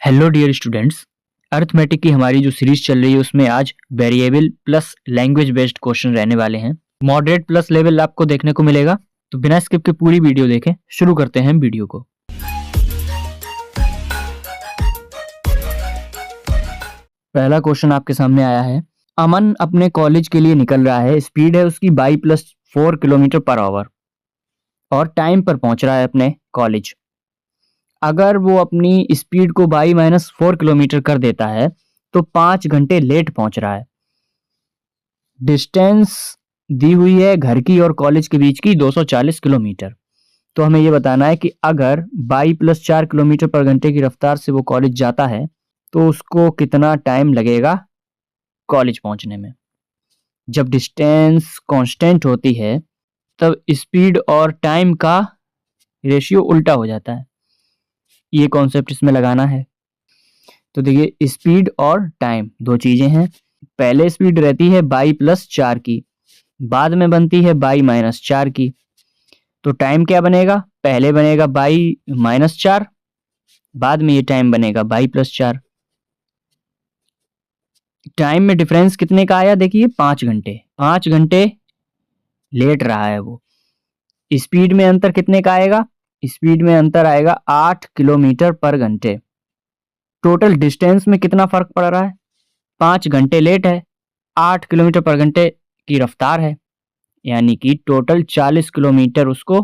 Hello dear students, arithmetic की हमारी जो सीरीज चल रही है उसमें आज variable plus language based question रहने वाले हैं। मॉडरेट प्लस लेवल आपको देखने को मिलेगा, तो बिना स्किप के पूरी वीडियो देखें। शुरू करते हैं वीडियो को। पहला क्वेश्चन आपके सामने आया है। अमन अपने कॉलेज के लिए निकल रहा है, स्पीड है उसकी 22+4 किलोमीटर पर आवर और टाइम पर पहुंच रहा है अपने कॉलेज। अगर वो अपनी स्पीड को 22-4 किलोमीटर कर देता है तो 5 घंटे लेट पहुंच रहा है। डिस्टेंस दी हुई है घर की और कॉलेज के बीच की 240 किलोमीटर। तो हमें ये बताना है कि अगर 22+4 किलोमीटर पर घंटे की रफ्तार से वो कॉलेज जाता है तो उसको कितना टाइम लगेगा कॉलेज पहुंचने में। जब डिस्टेंस कांस्टेंट होती है तब स्पीड और टाइम का रेशियो उल्टा हो जाता है। ये कॉन्सेप्ट इसमें लगाना है। तो देखिए, स्पीड और टाइम दो चीजें हैं। पहले स्पीड रहती है 22+4 की, बाद में बनती है 22-4 की। तो टाइम क्या बनेगा? पहले बनेगा 22-4, बाद में ये टाइम बनेगा 22+4। टाइम में डिफरेंस कितने का आया? देखिए 5 घंटे। 5 घंटे लेट रहा है वो। स्पीड में अंतर कितने का आएगा? स्पीड में अंतर आएगा 8 किलोमीटर पर घंटे। टोटल डिस्टेंस में कितना फर्क पड़ रहा है? 5 घंटे लेट है, 8 किलोमीटर पर घंटे की रफ्तार है, यानी कि टोटल 40 किलोमीटर उसको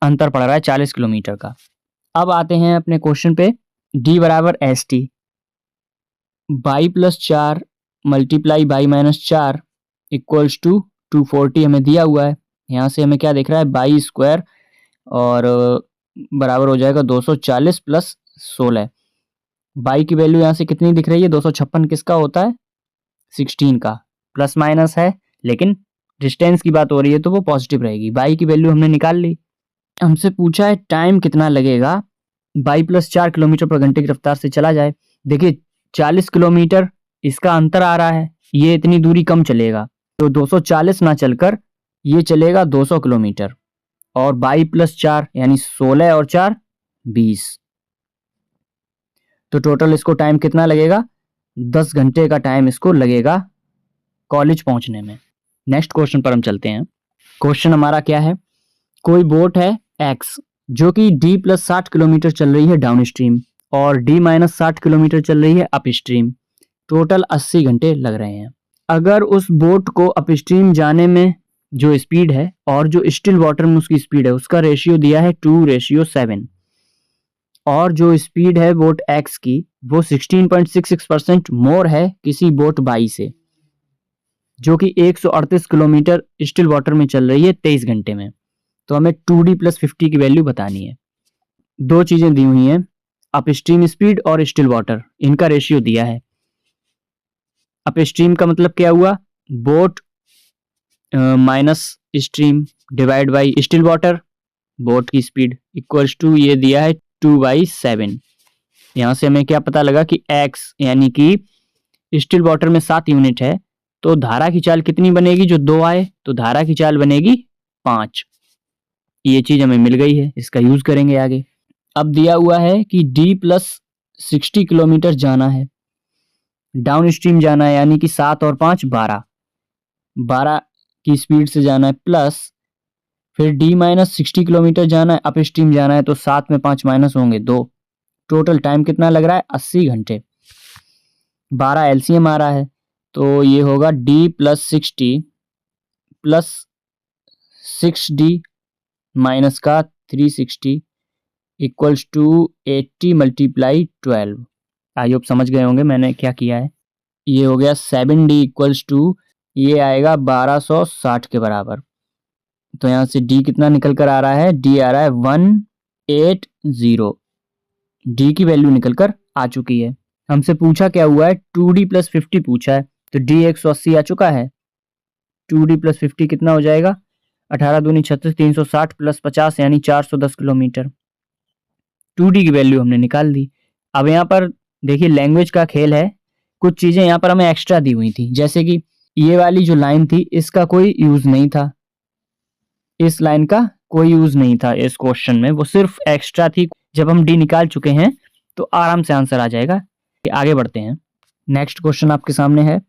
अंतर पड़ रहा है, 40 किलोमीटर का। अब आते हैं अपने क्वेश्चन पे। D बराबर ST, 22+4 मल्टीप्लाई 22-4 इक्वल्स टू 240 हमें दिया हुआ है। यहाँ से हमें क्या दिख रहा है? 22 स्क्वायर और बराबर हो जाएगा 240 प्लस 16। बाई की वैल्यू यहाँ से कितनी दिख रही है? 256 किसका होता है? 16 का। प्लस माइनस है, लेकिन डिस्टेंस की बात हो रही है तो वो पॉजिटिव रहेगी। बाई की वैल्यू हमने निकाल ली। हमसे पूछा है टाइम कितना लगेगा 22+4 किलोमीटर पर घंटे की रफ्तार से चला जाए। देखिए 40 किलोमीटर इसका अंतर आ रहा है, ये इतनी दूरी कम चलेगा, तो 240 ना चलकर ये चलेगा 200 किलोमीटर। और 22+4 यानी 16 और 4 20। तो टोटल इसको टाइम कितना लगेगा? 10 घंटे का टाइम इसको लगेगा कॉलेज पहुंचने में। नेक्स्ट क्वेश्चन पर हम चलते हैं। क्वेश्चन हमारा क्या है? कोई बोट है X जो कि D+60 किलोमीटर चल रही है डाउन स्ट्रीम और D-60 किलोमीटर चल रही है अप स्ट्रीम। टोटल 80 घंटे लग रहे हैं। अगर उस बोट को अप स्ट्रीम जाने में जो स्पीड है और जो स्टिल वाटर में उसकी स्पीड है उसका रेशियो दिया है 2:7 और जो स्पीड है बोट X की वो 16.66% मोर है किसी बोट Y से जो कि 138 किलोमीटर स्टिल वाटर में चल रही है 23 घंटे में। तो हमें 2D+50 की वैल्यू बतानी है। दो चीजें दी हुई हैं, अप स्ट्रीम स्पीड और स्टिल वाटर, इनका रेशियो दिया है। अप स्ट्रीम का मतलब क्या हुआ? Boat minus stream divide by still water, boat की स्पीड इक्वल्स टू ये दिया है 2/7। यहां से हमें क्या पता लगा कि x यानी कि स्टिल वाटर में 7 यूनिट है, तो धारा की चाल कितनी बनेगी? जो 2 आए तो धारा की चाल बनेगी 5। ये चीज हमें मिल गई है, इसका यूज करेंगे आगे। अब दिया हुआ है कि D+60 किलोमीटर जाना है, डाउन स्ट्रीम जाना है, यानी कि 7 और 5 12 की स्पीड से जाना है, प्लस फिर D-60 किलोमीटर जाना है, अप स्ट्रीम जाना है, तो 7 में 5 माइनस होंगे 2। टोटल टाइम कितना लग रहा है? 80 घंटे। 12 एलसीएम आ रहा है, तो ये होगा D+60 प्लस 6D माइनस का 360 equals to 80 multiply 12। I hope समझ गए होंगे मैंने क्या किया है। ये हो गया 7D इक्वल्स टू ये आएगा 1260 के बराबर। तो यहाँ से D कितना निकल कर आ रहा है? D आ रहा है 180। D की वैल्यू निकल कर आ चुकी है। हमसे पूछा क्या हुआ है? 2D+50 पूछा है, तो D 180 आ चुका है। 2D+50 कितना हो जाएगा? 18 दूनी 36, 360 प्लस 50 यानी 410 किलोमीटर। 2D की वैल्यू हमने निकाल दी। अब यहाँ पर देखिए लैंग्वेज का खेल है, कुछ चीजें यहाँ पर हमें एक्स्ट्रा दी हुई थी, जैसे कि ये वाली जो लाइन थी इसका कोई यूज नहीं था, इस लाइन का कोई यूज नहीं था इस क्वेश्चन में, वो सिर्फ एक्स्ट्रा थी। जब हम डी निकाल चुके हैं तो आराम से आंसर आ जाएगा। आगे बढ़ते हैं। नेक्स्ट क्वेश्चन आपके सामने है,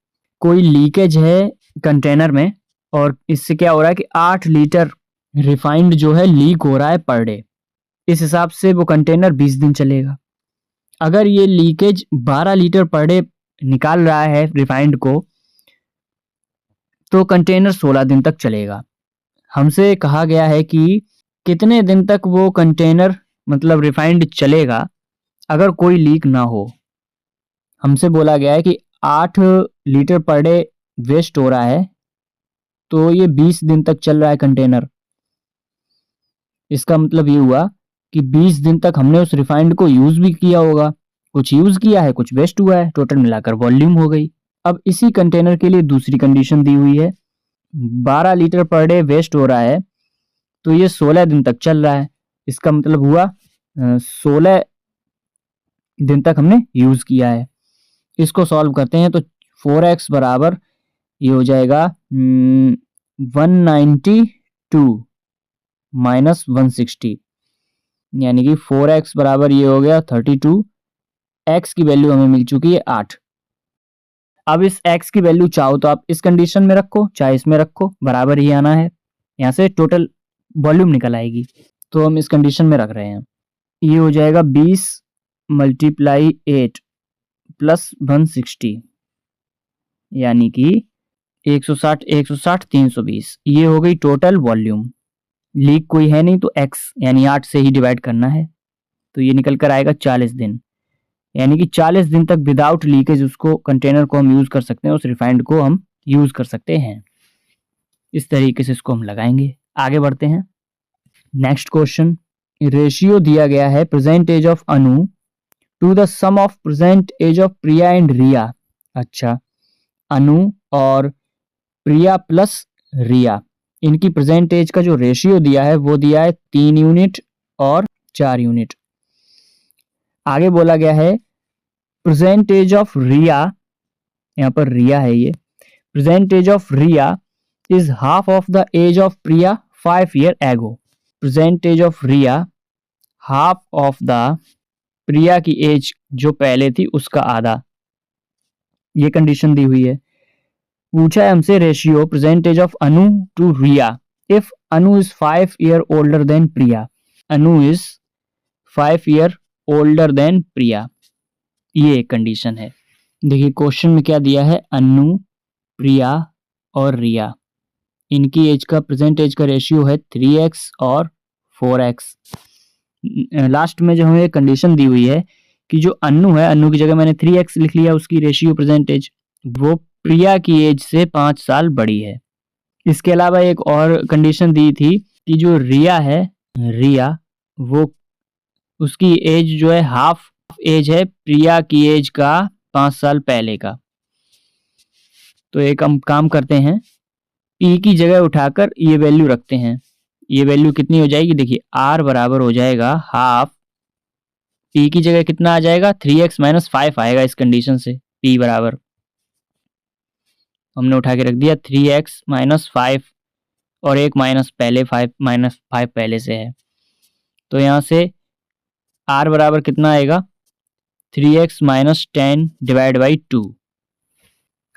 कोई लीकेज है कंटेनर में और इससे क्या हो रहा है कि 8 लीटर रिफाइंड जो है लीक हो रहा है पर डे। इस हिसाब से वो कंटेनर 20 दिन चलेगा। अगर ये लीकेज 12 लीटर पर डे निकाल रहा है रिफाइंड को, तो कंटेनर 16 दिन तक चलेगा। हमसे कहा गया है कि कितने दिन तक वो कंटेनर मतलब रिफाइंड चलेगा अगर कोई लीक ना हो। हमसे बोला गया है कि 8 लीटर पर डे वेस्ट हो रहा है, तो ये 20 दिन तक चल रहा है कंटेनर। इसका मतलब ये हुआ कि 20 दिन तक हमने उस रिफाइंड को यूज भी किया होगा, कुछ यूज किया है, कुछ वेस्ट हुआ है, टोटल मिलाकर वॉल्यूम हो गई। अब इसी कंटेनर के लिए दूसरी कंडीशन दी हुई है, 12 लीटर पर डे वेस्ट हो रहा है, तो ये 16 दिन तक चल रहा है। इसका मतलब हुआ 16 दिन तक हमने यूज किया है। इसको सॉल्व करते हैं तो 4x बराबर ये हो जाएगा 192 माइनस 160, यानी कि 4x बराबर ये हो गया 32। x की वैल्यू हमें मिल चुकी है 8। अब इस x की वैल्यू चाहो तो आप इस कंडीशन में रखो, चाहे इसमें रखो, बराबर ही आना है। यहाँ से टोटल वॉल्यूम निकल आएगी, तो हम इस कंडीशन में रख रहे हैं। ये हो जाएगा 20 मल्टीप्लाई 8 प्लस 160, यानी कि 160 160 320। ये हो गई टोटल वॉल्यूम। लीक कोई है नहीं तो x यानी 8 से ही डिवाइड करना है, तो ये निकल कर आएगा 40 दिन। यानी कि 40 दिन तक विदाउट लीकेज उसको कंटेनर को हम यूज कर सकते हैं, उस रिफाइंड को हम यूज कर सकते हैं। इस तरीके से इसको हम लगाएंगे। आगे बढ़ते हैं। नेक्स्ट क्वेश्चन, रेशियो दिया गया है present age of Anu to the sum of present age of Priya and Riya. अच्छा, अनु और प्रिया प्लस रिया, इनकी प्रेजेंट एज का जो रेशियो दिया है वो दिया है 3 यूनिट और 4 यूनिट। आगे बोला गया है प्रेजेंट एज ऑफ रिया, यहाँ पर रिया है, ये present age of Riya is half of the age of Priya 5 year ago. Present age of Riya half of the Priya की एज जो पहले थी उसका आधा, ये कंडीशन दी हुई है। पूछा है हमसे ratio present age of Anu to Riya if Anu is 5 year older than Priya. Anu is 5 year older than Priya, ये एक कंडीशन है। देखिए क्वेश्चन में क्या दिया है, अनु, प्रिया और रिया, इनकी एज का प्रेजेंट एज का रेशियो है 3x और 4x। लास्ट में जो हमें कंडीशन दी हुई है कि जो अनु है, अनु की जगह मैंने 3x लिख लिया, उसकी रेशियो प्रेजेंट एज वो प्रिया की एज से 5 साल बड़ी है। इसके अलावा एक और कंडीशन दी थी कि जो रिया है, रिया वो उसकी एज जो है हाफ एज है प्रिया की एज का 5 साल पहले का। तो एक हम काम करते हैं, पी की जगह उठाकर ये वैल्यू रखते हैं। ये वैल्यू कितनी हो जाएगी, देखिए r बराबर हो जाएगा हाफ, पी की जगह कितना आ जाएगा 3x माइनस 5 आएगा इस कंडीशन से। p बराबर हमने उठा के रख दिया 3x माइनस 5 और एक माइनस पहले 5 माइनस 5 पहले से है, तो यहाँ से r बराबर कितना आएगा 3x माइनस 10 डिवाइड बाई 2।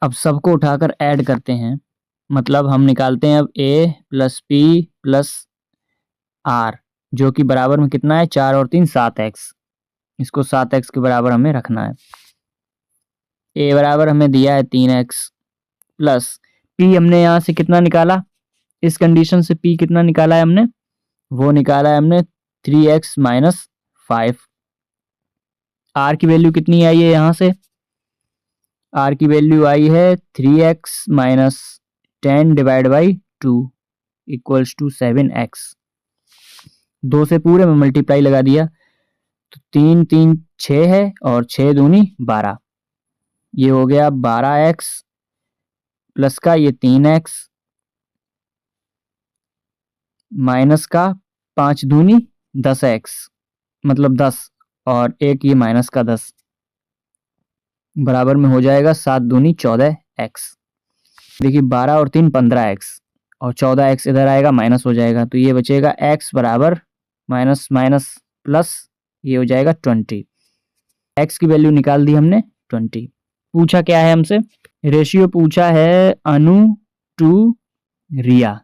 अब सबको उठाकर ऐड करते हैं, मतलब हम निकालते हैं अब a plus P plus R, जो कि बराबर में कितना है 4 और 3 7x। इसको 7x के बराबर हमें रखना है। a बराबर हमें दिया है 3x प्लस p हमने यहाँ से कितना निकाला, इस कंडीशन से p कितना निकाला है हमने, वो निकाला है हमने 3x माइनस 5। r की वैल्यू कितनी आई है, यहाँ से r की वैल्यू आई है 3x minus 10 divide by 2 equals to 7x। 2 से पूरे में मल्टीप्लाई लगा दिया तो 3 3 6 है और 6 दूनी 12, ये हो गया 12x प्लस का ये 3x माइनस का 5 दूनी 10x, मतलब 10 और एक ये माइनस का 10, बराबर में हो जाएगा 7 दूनी 14x। देखिए 12 और 3 15x और 14x इधर आएगा माइनस हो जाएगा, तो ये बचेगा x बराबर माइनस माइनस प्लस, ये हो जाएगा 20। x की वैल्यू निकाल दी हमने 20। पूछा क्या है हमसे, रेशियो पूछा है अनु टू रिया।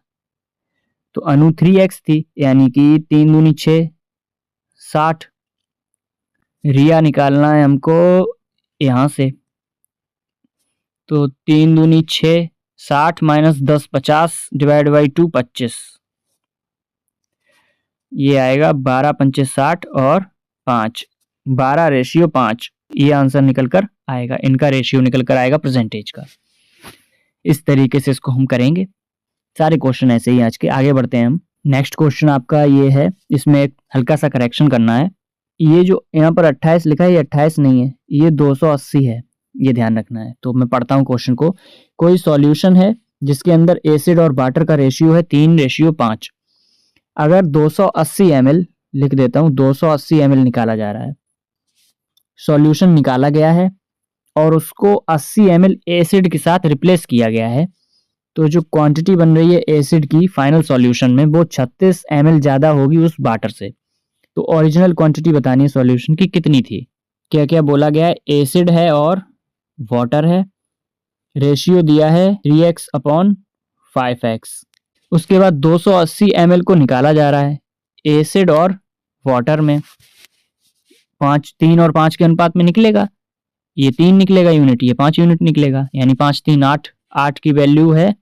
तो अनु 3x थी, यानी कि 3 दूनी 6, 60। रिया निकालना है हमको यहां से, तो 3 दूनी 6, 60 माइनस 10 50 डिवाइड बाई 2 25। ये आएगा 12 पंचे 60 और 5, 12 रेशियो 5। ये आंसर निकल कर आएगा, इनका रेशियो निकल कर आएगा परसेंटेज का। इस तरीके से इसको हम करेंगे। सारे क्वेश्चन ऐसे ही आज के। आगे बढ़ते हैं हम। नेक्स्ट क्वेश्चन आपका ये है, इसमें एक हल्का सा करेक्शन करना है। ये जो यहाँ पर 28 लिखा है, ये 28 नहीं है, ये 280 है, ये ध्यान रखना है। तो मैं पढ़ता हूँ क्वेश्चन को। कोई सॉल्यूशन है जिसके अंदर एसिड और वाटर का रेशियो है 3:5। अगर 280 ml, लिख देता हूँ 280 ml निकाला जा रहा है, सॉल्यूशन निकाला गया है और उसको 80 ml एसिड के साथ रिप्लेस किया गया है, तो जो क्वांटिटी बन रही है एसिड की फाइनल सॉल्यूशन में वो 36 ml ज़्यादा होगी उस वाटर से। तो ओरिजिनल क्वांटिटी बतानी है सॉल्यूशन की कितनी थी। क्या क्या बोला गया है, एसिड है और वाटर है, रेशियो दिया है 3x/5x। उसके बाद 280 ml को निकाला जा रहा है एसिड और वाटर में, 3 और 5 के अनुपात में निकलेगा। ये 3 निकलेगा यूनिट, ये 5 यूनिट निकलेगा, यानी 5 3 8, 8 की वैल्यू है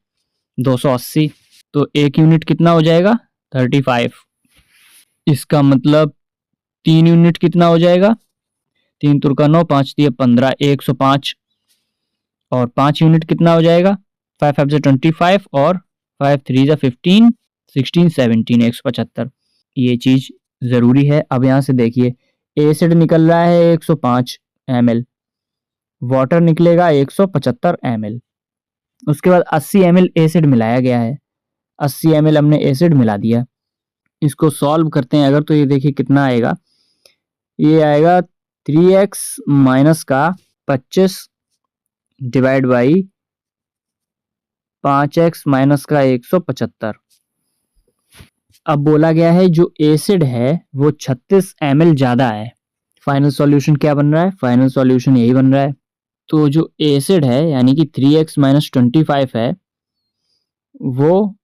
280। तो 1 यूनिट कितना हो जाएगा 35। इसका मतलब 3 यूनिट कितना हो जाएगा, 3 तुरका 9, 5 दिए 15, 105। और 5 यूनिट कितना हो जाएगा, 5 5 से 25 और 5 3 जा 15, 16 17, 175। ये चीज जरूरी है। अब यहां से देखिए, एसिड निकल रहा है 105 ml, वाटर निकलेगा 175 ml। उसके बाद 80 ml एसिड मिलाया गया है, 80 ml हमने एसिड मिला दिया। इसको सॉल्व करते हैं अगर, तो ये देखिए कितना आएगा, ये आएगा 3x माइनस का 25 डिवाइड बाई 5x माइनस का 175। अब बोला गया है जो एसिड है वो 36 ml ज्यादा है। फाइनल सॉल्यूशन क्या बन रहा है, फाइनल सॉल्यूशन यही बन रहा है। तो जो एसिड है यानी कि 3x माइनस 25 है, वो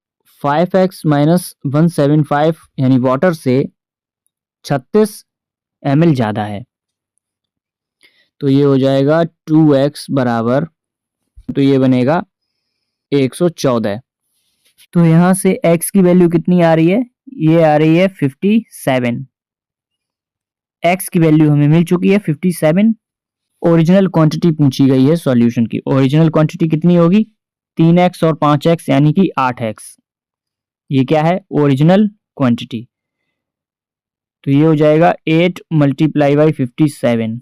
5x माइनस 175 यानी वाटर से 36 ml ज्यादा है। तो ये हो जाएगा 2x बराबर, तो ये बनेगा 114। तो यहां से x की वैल्यू कितनी आ रही है, ये आ रही है 57। x की वैल्यू हमें मिल चुकी है 57। ओरिजिनल क्वांटिटी पूछी गई है सॉल्यूशन की। ओरिजिनल क्वांटिटी कितनी होगी, 3x और 5x यानी कि 8x। ये क्या है, ओरिजिनल क्वांटिटी। तो ये हो जाएगा 8 मल्टीप्लाई बाई 57।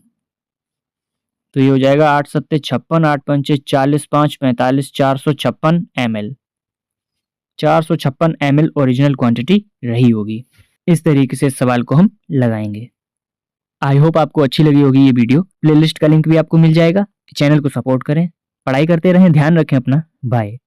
तो ये हो जाएगा 8 सत्ते 56, 8 पंचे 40, 5 45, 456 ml। 456 ml ओरिजिनल क्वांटिटी रही होगी। इस तरीके से इस सवाल को हम लगाएंगे। आई होप आपको अच्छी लगी होगी ये वीडियो। प्लेलिस्ट का लिंक भी आपको मिल जाएगा। चैनल को सपोर्ट करें, पढ़ाई करते रहें, ध्यान रखें अपना। बाय।